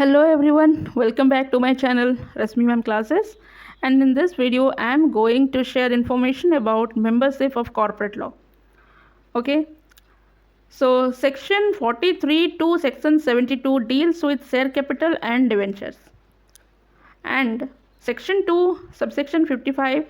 Hello everyone, welcome back to my channel Rasmi Ma'am Classes, and in this video I am going to share information about membership of corporate law. Okay, so section 43 to section 72 deals with share capital and debentures, and section 2 subsection 55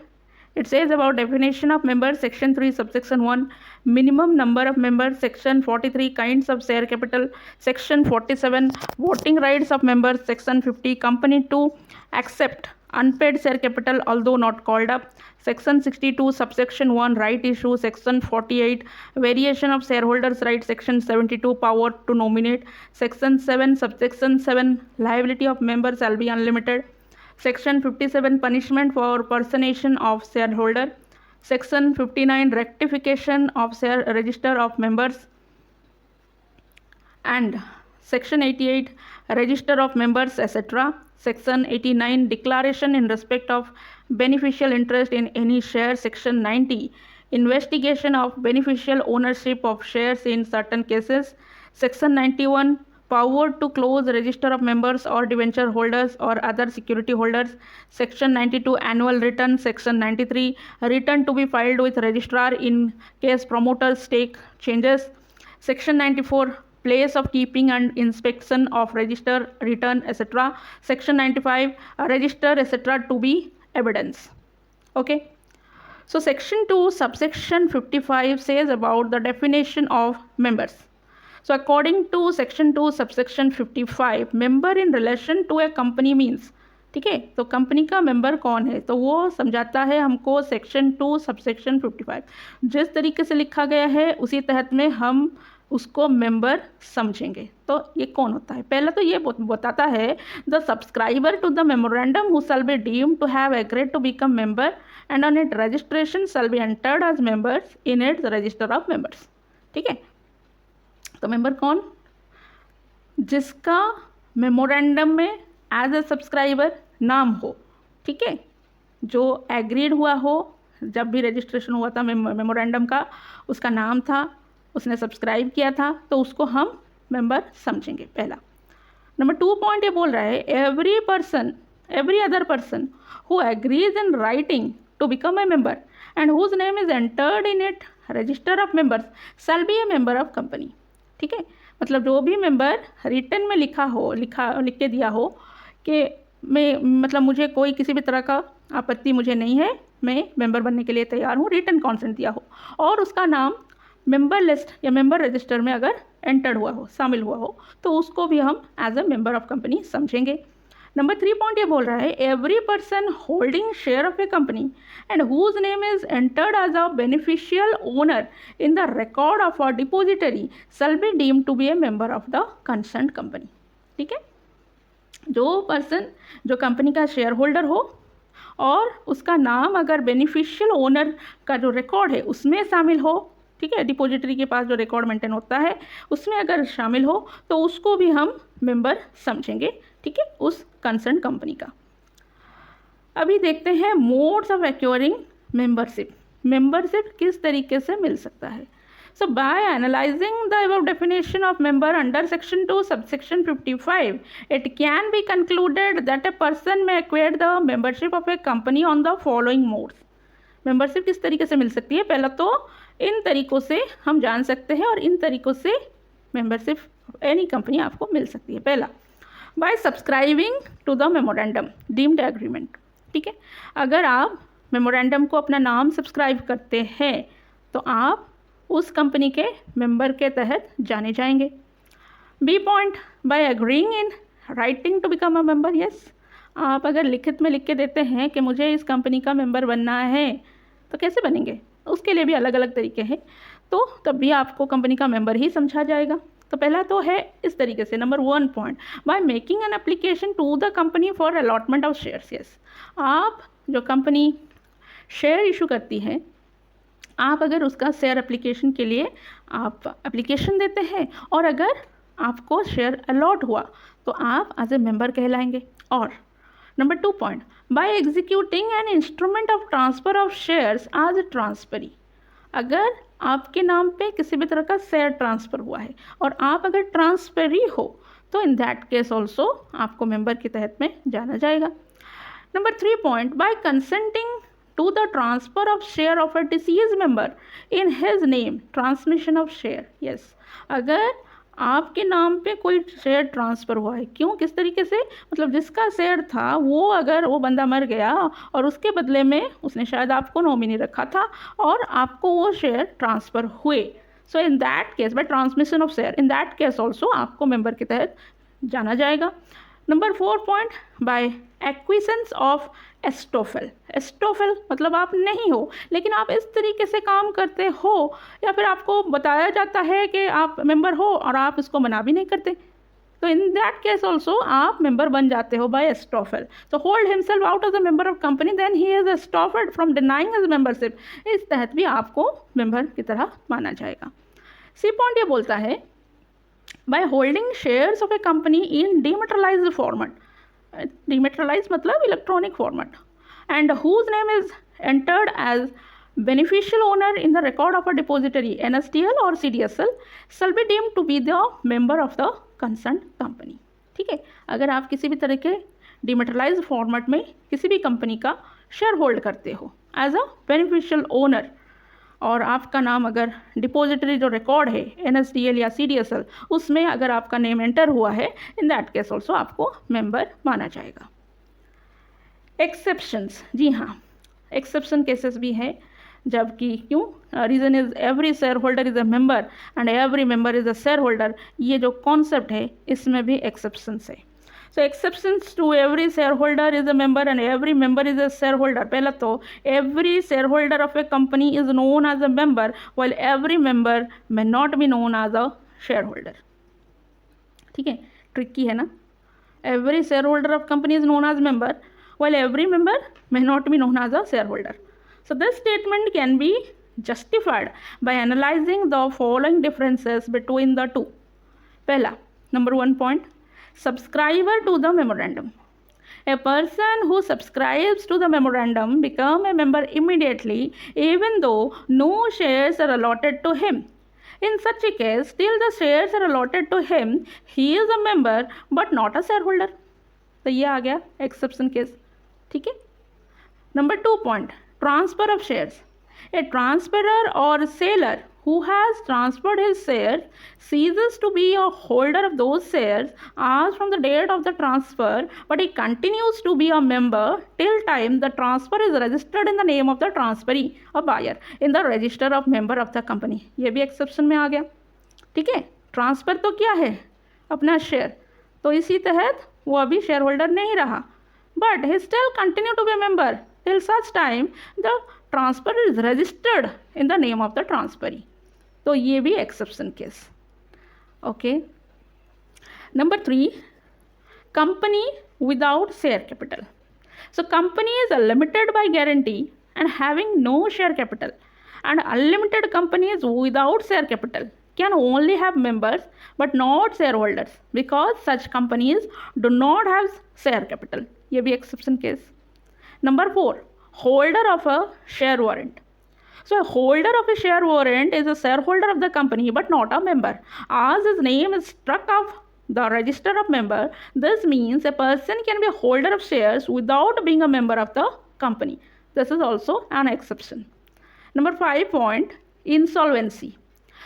it says about definition of members, section 3 subsection 1 minimum number of members, section 43 kinds of share capital, section 47 voting rights of members, section 50 company to accept unpaid share capital although not called up, section 62 subsection 1 right issue, section 48 variation of shareholders right, section 72 power to nominate, section 7 subsection 7 liability of members shall be unlimited, section 57 punishment for personation of shareholder, section 59 rectification of share register of members, and section 88 register of members etc. Section 89 declaration in respect of beneficial interest in any share, section 90 investigation of beneficial ownership of shares in certain cases, section 91 power to close register of members or debenture holders or other security holders, section 92 annual return, section 93 return to be filed with registrar in case promoter stake changes, section 94 place of keeping and inspection of register, return etc. section 95 register etc. to be evidence. Okay, so section 2 subsection 55 says about the definition of members. So according to section 2 subsection 55 member in relation to a company means, ठीक है, तो company का member कौन है तो वो समझाता है हमको सेक्शन 2 सबसेक्शन 55 जिस तरीके से लिखा गया है उसी तहत में हम उसको मेंबर समझेंगे। तो ये कौन होता है, पहले तो ये बताता है the subscriber to the memorandum who shall be deemed to have agreed to become member and on it registration shall be entered as members in its register of members. ठीक है, तो मेंबर कौन, जिसका मेमोरेंडम में as a subscriber नाम हो, ठीक है, जो एग्रीड हुआ हो, जब भी रजिस्ट्रेशन हुआ था मेमोरेंडम का उसका नाम था, उसने सब्सक्राइब किया था, तो उसको हम मेंबर समझेंगे पहला। नंबर 2 पॉइंट ये बोल रहा है every other person who agrees in writing to become a member and whose name is entered in it register of members shall be a member of company. ठीक है, मतलब जो भी मेंबर रिटन में लिख के दिया हो कि मतलब मुझे कोई किसी भी तरह का आपत्ति मुझे नहीं है, मैं मेंबर बनने के लिए तैयार हूँ, रिटन कॉन्सेंट दिया हो और उसका नाम मेंबर लिस्ट या मेंबर रजिस्टर में अगर एंटर्ड हुआ हो, शामिल हुआ हो, तो उसको भी हम as a member of company समझेंगे। नंबर 3 पॉइंट ये बोल रहा है every person holding share of a company and whose name is entered as a beneficial owner in the record of a depository shall be deemed to be a member of the concerned company. ठीक है, जो person जो company का share holder हो और उसका नाम अगर बेनिफिशियल ओनर का जो रिकॉर्ड है उसमें शामिल हो, ठीक है, डिपोजिटरी के पास जो रिकॉर्ड मेंटेन होता है उसमें अगर शामिल हो तो उसको भी हम मेंबर समझेंगे। ठीक है, उस कंसर्न कंपनी का। अभी देखते हैं मोड्स ऑफ एक्वायरिंग मेंबरशिप किस तरीके से मिल सकता है। So by analyzing the above definition of member under section 2 subsection 55 it can be concluded that a person may acquire the membership of a company on the following modes. Membership किस तरीके से मिल सकती है, पहला तो इन तरीक़ों से हम जान सकते हैं और इन तरीक़ों से मेंबरशिप एनी कंपनी आपको मिल सकती है। पहला, by subscribing to the memorandum deemed agreement. ठीक है, अगर आप मेमोरेंडम को अपना नाम सब्सक्राइब करते हैं तो आप उस कंपनी के मेंबर के तहत जाने जाएंगे। B point, by agreeing in writing to become a member. Yes, आप अगर लिखित में लिख के देते हैं कि मुझे इस कंपनी का मेंबर बनना है, तो कैसे बनेंगे, उसके लिए भी अलग अलग तरीके हैं, तो तब भी आपको कंपनी का मेंबर ही समझा जाएगा। तो पहला तो है इस तरीके से। Number 1 point, by making an application to the company for allotment of shares. Yes, आप जो कंपनी शेयर इशू करती है, आप अगर उसका शेयर एप्लीकेशन के लिए आप एप्लीकेशन देते हैं और अगर आपको शेयर अलॉट हुआ तो आप एज ए मेंबर कहलाएंगे। और number 2 point, by executing an instrument of transfer of shares as transferee. अगर आपके नाम पे किसी भी तरह का शेयर ट्रांसफ़र हुआ है और आप अगर ट्रांसफरी हो तो इन दैट केस ऑल्सो आपको मेंबर के तहत में जाना जाएगा। Number 3 point, by consenting to the transfer of share of a deceased member in his name, transmission of share. Yes, अगर आपके नाम पे कोई शेयर ट्रांसफ़र हुआ है, क्यों, किस तरीके से, मतलब जिसका शेयर था वो, अगर वो बंदा मर गया और उसके बदले में उसने शायद आपको नॉमिनी रखा था और आपको वो शेयर ट्रांसफ़र हुए, so in that case by transmission of share, in that case also आपको मेंबर के तहत जाना जाएगा। Number 4 point, by acquiescence of estoppel. Estoppel मतलब आप नहीं हो लेकिन आप इस तरीके से काम करते हो या फिर आपको बताया जाता है कि आप मेंबर हो और आप इसको मना भी नहीं करते, तो इन दैट केस ऑल्सो आप मेंबर बन जाते हो बाय एस्टोफेल। तो hold himself out as a member of company then he is estopped from denying his membership, इस तहत भी आपको मेंबर की तरह माना जाएगा। सी पॉइंट ये बोलता है, by holding shares of a company in dematerialized format, dematerialize मतलब electronic format, and whose name is entered as beneficial owner in the record of a depository NSDL or CDSL shall be deemed to be the member of the concerned company। ठीक है, अगर आप किसी भी तरह के डिमेटेरियलाइज्ड format में किसी भी कंपनी का शेयर होल्ड करते हो एज अ बेनिफिशियल ओनर और आपका नाम अगर डिपॉजिटरी जो रिकॉर्ड है NSDL या CDSL उसमें अगर आपका नेम एंटर हुआ है, इन दैट केस ऑल्सो आपको मेंबर माना जाएगा। एक्सेप्शंस, जी हाँ, एक्सेप्शन केसेस भी है, जबकि क्यों, reason is every share holder is a member and every member is a share holder, ये जो कॉन्सेप्ट है इसमें भी एक्सेप्शंस है। So exceptions to every share holder is a member and every member is a share holder. पहला तो every share holder of a company is known as a member while every member may not be known as a share holder. ठीक है, tricky है ना, every share holder of company is known as member while every member may not be known as a shareholder. So this statement can be justified by analyzing the following differences between the two. Pehla, number 1 point, subscriber to the memorandum. A person who subscribes to the memorandum become a member immediately even though no shares are allotted to him. In such a case, till the shares are allotted to him, he is a member but not a shareholder. तो ये आ गया exception case. ठीक है, number 2 point, transfer of shares. A transferor और seller who has transferred his shares ceases to be a holder of those shares as from the date of the transfer, but he continues to be a member till time the transfer is registered in the name of the transferee, a buyer, in the register of member of the company। ये भी exception में आ गया। ठीक है, transfer तो क्या है, अपना शेयर, तो इसी तहत वो अभी शेयर होल्डर नहीं रहा, but he still continue to be a member till such time the transfer is registered in the name of the transferee। तो ये भी exception case. Okay, number 3, company without share capital. So company is limited by guarantee and having no share capital, and unlimited companies without share capital can only have members but not shareholders because such companies do not have share capital। ये भी exception case। Number 4, holder of a share warrant। So a holder of a share warrant is a shareholder of the company but not a member, as his name is struck off the register of member. This means a person can be a holder of shares without being a member of the company. This is also an exception। Number 5 point, insolvency।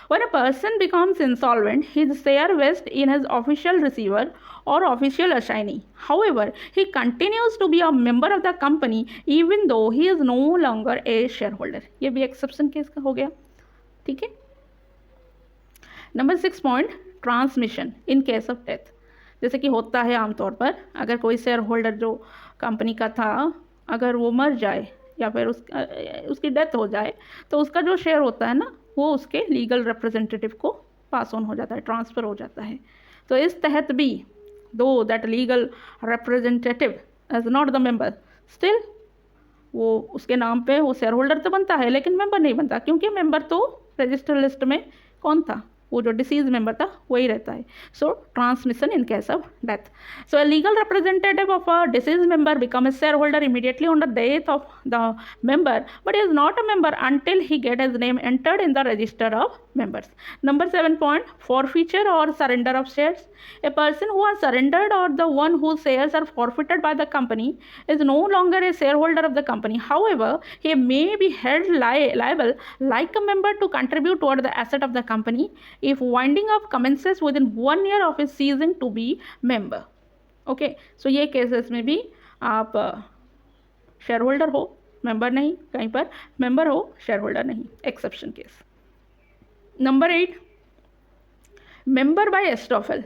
When a person becomes insolvent, his share vests in his official receiver or official assignee. However, he continues to be a member of the company even though he is no longer a shareholder। ये भी exception case का हो गया। ठीक है, number 6 point, transmission in case of death. जैसे कि होता है आमतौर पर, अगर कोई शेयर होल्डर जो कंपनी का था अगर वो मर जाए या फिर उसकी डेथ हो जाए तो उसका जो शेयर होता है ना वो उसके लीगल रिप्रेजेंटेटिव को पास ऑन हो जाता है, ट्रांसफ़र हो जाता है। तो इस तहत भी दो that legal representative as not the member, still वो उसके नाम पे वो शेयर होल्डर तो बनता है लेकिन मेंबर नहीं बनता, क्योंकि मेंबर तो रजिस्टर लिस्ट में कौन था, वो जो डिसीज मेंबर था वही रहता है. सो transmission in case of death. So a legal representative of a deceased member become a share holder immediately on the death of the member but is not a member until he get his name entered in the register of members. Number 7 point, forfeiture or surrender of shares. A person who has surrendered or the one whose shares are forfeited by the company is no longer a shareholder of the company. However, he may be held liable like a member to contribute toward the asset of the company if winding up commences within 1 year of his ceasing to be member. Okay, so ये cases में भी आप share holder हो, member नहीं, कहीं पर member हो, share holder नहीं. Exception case. Number 8, member by estoppel.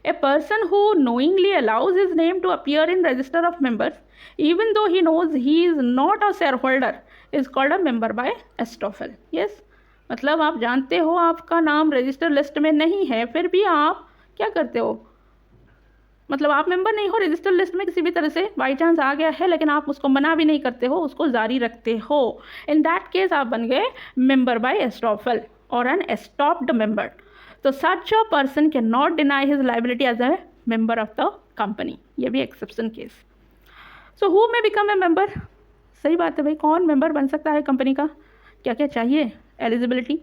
A person who knowingly allows his name to appear in register of members even though he knows he is not a shareholder is called a member by estoppel. Yes, मतलब आप जानते हो आपका नाम register list में नहीं है, फिर भी आप क्या करते हो, मतलब आप मेंबर नहीं हो रजिस्टर लिस्ट में, किसी भी तरह से बाई चांस आ गया है, लेकिन आप उसको मना भी नहीं करते हो, उसको जारी रखते हो. इन दैट केस आप बन गए मेंबर बाय एस्टॉपल और एन एस्टॉप्ड मेंबर. तो such a person can not deny his liability as a member of the company. ये भी exception case. So who may become a member. सही बात है भाई, कौन मेंबर बन सकता है कंपनी का, क्या क्या चाहिए, एलिजिबिलिटी.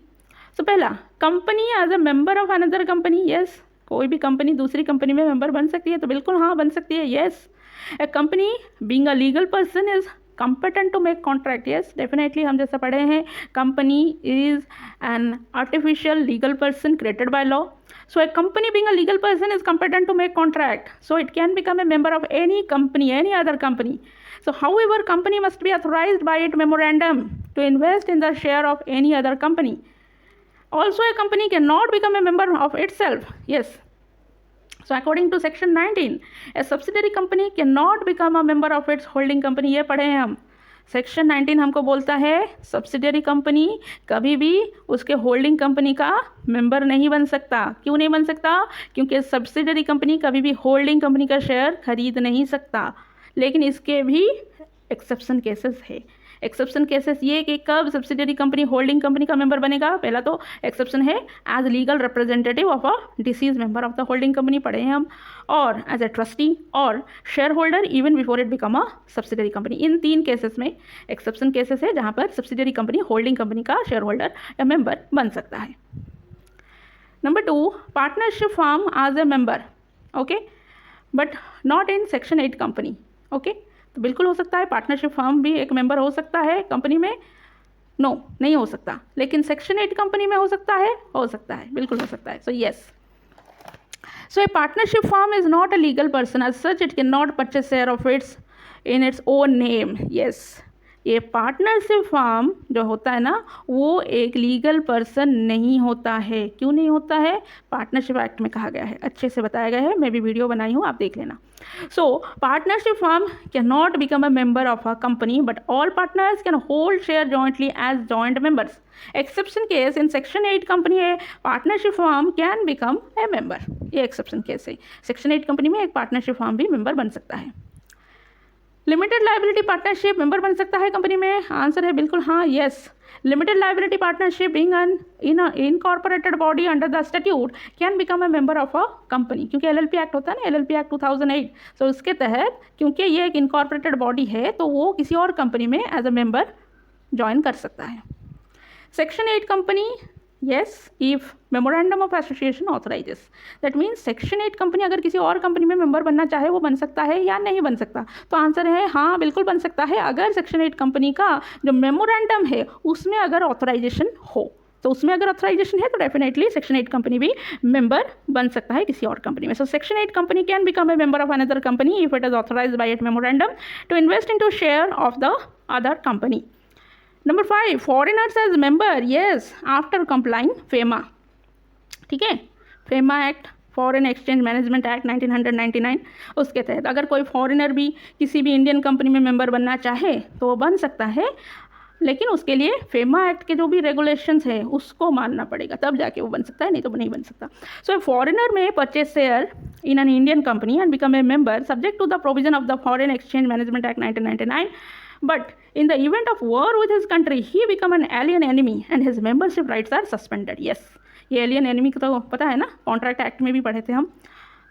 सो पहला, company as a member of another company. Yes, कोई भी कंपनी दूसरी कंपनी में मेंबर बन सकती है, तो बिल्कुल हाँ बन सकती है. Yes. A company being a legal person is competent to make contract. Yes, definitely. हम जैसा पढ़े हैं, company is an artificial legal person created by law. So a company being a legal person is competent to make contract. So it can become a member of any company, any other company. So however, company must be authorized by its memorandum to invest in the share of any other company. Also, a company cannot become a member of itself. Yes. So according to section 19, a subsidiary company cannot become a member of its holding company. ये पढ़े हैं हम. Section 19 हमको बोलता है subsidiary company कभी भी उसके होल्डिंग कंपनी का मेंबर नहीं बन सकता. क्यों नहीं बन सकता? क्योंकि सब्सिडियरी कंपनी कभी भी होल्डिंग कंपनी का शेयर खरीद नहीं सकता. लेकिन इसके भी एक्सेप्शन केसेस है. एक्सेप्शन केसेस ये कि कब सब्सिडियरी कंपनी होल्डिंग कंपनी का मेंबर बनेगा. पहला तो एक्सेप्शन है as legal representative of a deceased member of the holding company, पढ़े हैं हम, और एज ए ट्रस्टी और share holder even before it become a subsidiary company. इन 3 केसेस में एक्सेप्शन केसेस है जहाँ पर सब्सिडियरी कंपनी होल्डिंग कंपनी का शेयर होल्डर या मेंबर बन सकता है. Number 2, partnership form as a member. Okay, but not in section 8 company. Okay, तो बिल्कुल हो सकता है पार्टनरशिप फर्म भी एक मेंबर हो सकता है कंपनी में. नो, नहीं हो सकता, लेकिन सेक्शन 8 कंपनी में हो सकता है, बिल्कुल हो सकता है. So yes. So a partnership firm is not a legal person as such. It can not purchase share of its in its own name. Yes, ये पार्टनरशिप फर्म जो होता है ना, वो एक लीगल पर्सन नहीं होता है. क्यों नहीं होता है? पार्टनरशिप एक्ट में कहा गया है, अच्छे से बताया गया है, मैं भी वीडियो बनाई हूँ, आप देख लेना. So, partnership firm cannot become a member of a company, but all partners can hold share jointly as joint members. Exception case in section 8 company a partnership firm can become a member. ये exception case है. section 8 company में एक partnership firm भी member बन सकता है. Limited liability partnership member बन सकता है कंपनी में. आंसर है बिल्कुल हाँ, yes. Limited liability partnership being an incorporated body under the statute can become a member of a company. क्योंकि एलएलपी एक्ट होता है ना, एलएलपी एक्ट 2008. सो उसके तहत क्योंकि ये एक इनकॉर्पोरेटेड बॉडी है, तो वो किसी और कंपनी में एज अ मेंबर ज्वाइन कर सकता है. Section 8 company, yes, if memorandum of association authorizes. That means section 8 company अगर किसी और कंपनी में मेंबर बनना चाहे वो बन सकता है या नहीं बन सकता. तो आंसर है हाँ, बिल्कुल बन सकता है अगर सेक्शन 8 कंपनी का जो मेमोरेंडम है उसमें अगर ऑथराइजेशन हो. तो उसमें अगर ऑथराइजेशन है तो डेफिनेटली सेक्शन 8 कंपनी भी मेंबर बन सकता है किसी और कंपनी में. So section 8 company can become a member of another company if it is authorized by it memorandum to invest into share of the other company. Number 5, foreigners as member. Yes, after complying FEMA. ठीक है, FEMA act, foreign exchange management act 1999, उसके तहत अगर कोई foreigner भी किसी भी Indian company में मेंबर बनना चाहे तो वो बन सकता है, लेकिन उसके लिए फेमा एक्ट के जो भी रेगुलेशंस है उसको मानना पड़ेगा, तब जाके वो बन सकता है, नहीं तो नहीं बन सकता. So a foreigner may purchase share in an Indian company and become a member subject to the provision of the foreign exchange management act 1999. But in the event of war with his country, he become an alien enemy and his membership rights are suspended. Yes, ये alien enemy का तो पता है ना, contract act में भी पढ़े थे हम।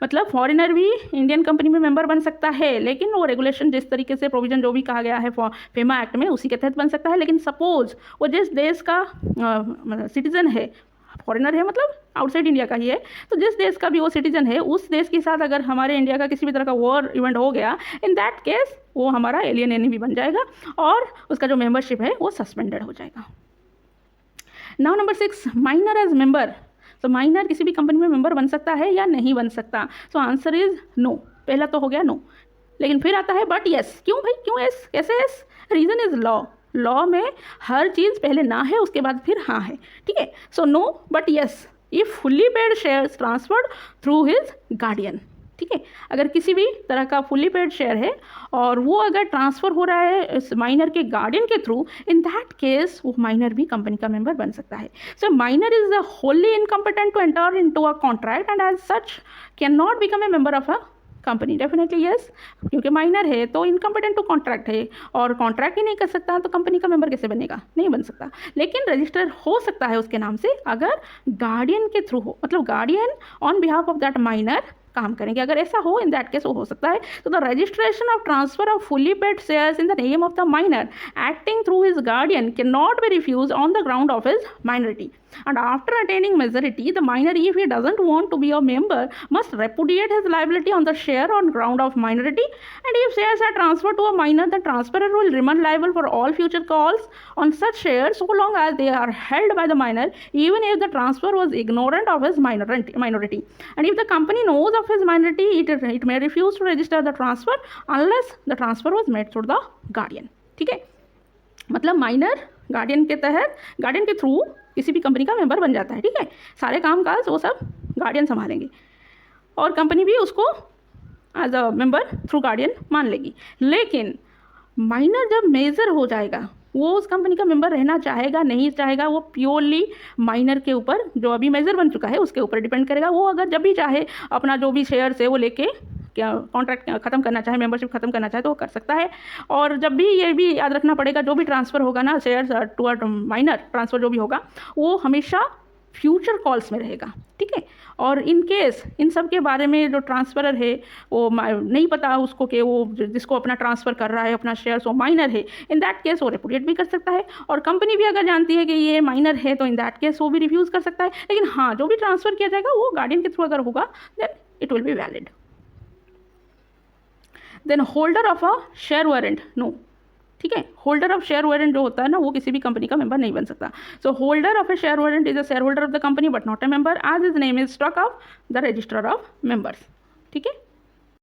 मतलब फॉरेनर भी इंडियन कंपनी में मेंबर बन सकता है, लेकिन वो रेगुलेशन जिस तरीके से प्रोविजन जो भी कहा गया है फेमा एक्ट में उसी के तहत बन सकता है। लेकिन सपोज वो जिस देश का सिटीजन है, फॉरेनर है मतलब आउटसाइड इंडिया का ही है, तो जिस देश का भी वो सिटीजन है उस देश के साथ अगर हमारे इंडिया का किसी भी तरह का वॉर इवेंट हो गया, इन दैट केस वो हमारा एलियन एनिमी बन जाएगा और उसका जो मेंबरशिप है वो सस्पेंडेड हो जाएगा। Now number 6, minor as member. तो माइनर किसी भी कंपनी में मेंबर बन सकता है या नहीं बन सकता? So answer is no. पहला तो हो गया नो, लेकिन फिर आता है बट यस। क्यों भाई, क्यों एस, कैसे S? Reason is law. Law में हर चीज़ पहले ना है उसके बाद फिर हाँ है, ठीक है। So no but yes if fully paid shares transferred through his guardian, ठीक है। अगर किसी भी तरह का फुल्ली पेड शेयर है और वो अगर ट्रांसफ़र हो रहा है इस माइनर के गार्डियन के थ्रू, इन दैट केस वो माइनर भी कंपनी का मेंबर बन सकता है। So minor is wholly incompetent to enter into a contract and as such can not become a member of a company. Definitely yes, क्योंकि minor है तो incompetent to contract है और कॉन्ट्रैक्ट ही नहीं कर सकता तो कंपनी का मेंबर कैसे बनेगा? नहीं बन सकता। लेकिन रजिस्टर हो सकता है उसके नाम से अगर गार्डियन के थ्रू हो, मतलब guardian on behalf of that minor काम करेंगे। अगर ऐसा हो इन दैट केस वो हो सकता है। तो the registration of transfer of fully paid shares in the name of the minor acting through his guardian can not be refuse on the ground of his minority and after attaining majority the minor, if he doesn't want to be a member, must repudiate his liability on the share on ground of minority, and if shares are transferred to a minor, the transferor will remain liable for all future calls on such shares so long as they are held by the minor, even if the transfer was ignorant of his minority. And if the company knows of his minority, it may refuse to register the transfer unless the transfer was made through the guardian, ठीक है। मतलब minor guardian के तहत, guardian के through किसी भी company का member बन जाता है, ठीक है। सारे काम काज वो सब गार्डियन संभालेंगे और कंपनी भी उसको as a member through guardian मान लेगी। लेकिन माइनर जब मेजर हो जाएगा वो उस कंपनी का मेंबर रहना चाहेगा नहीं चाहेगा, वो प्योरली माइनर के ऊपर, जो अभी मेजर बन चुका है उसके ऊपर डिपेंड करेगा। वो अगर जब भी चाहे अपना जो भी शेयर्स है वो लेके क्या कॉन्ट्रैक्ट ख़त्म करना चाहे, मेंबरशिप ख़त्म करना चाहे तो वो कर सकता है। और जब भी ये भी याद रखना पड़ेगा, जो भी ट्रांसफ़र होगा ना shares to a minor transfer जो भी होगा वो हमेशा फ्यूचर कॉल्स में रहेगा, ठीक है। और इन केस इन सब के बारे में जो ट्रांसफरर है वो नहीं पता उसको कि वो जिसको अपना ट्रांसफ़र कर रहा है अपना शेयर्स वो माइनर है, इन दैट केस वो रिपोर्ट भी कर सकता है। और कंपनी भी अगर जानती है कि ये माइनर है तो इन दैट केस वो भी रिफ्यूज़ कर सकता है। लेकिन हाँ, जो भी ट्रांसफ़र किया जाएगा वो गार्डियन के थ्रू अगर होगा then it will be valid. Then holder of a share warrant, no, ठीक है। होल्डर ऑफ शेयर वारंट जो होता है ना वो किसी भी कंपनी का मेंबर नहीं बन सकता। So holder of a share warrant is a share holder of the company but not a member as is name is stock of the register of members, ठीक है।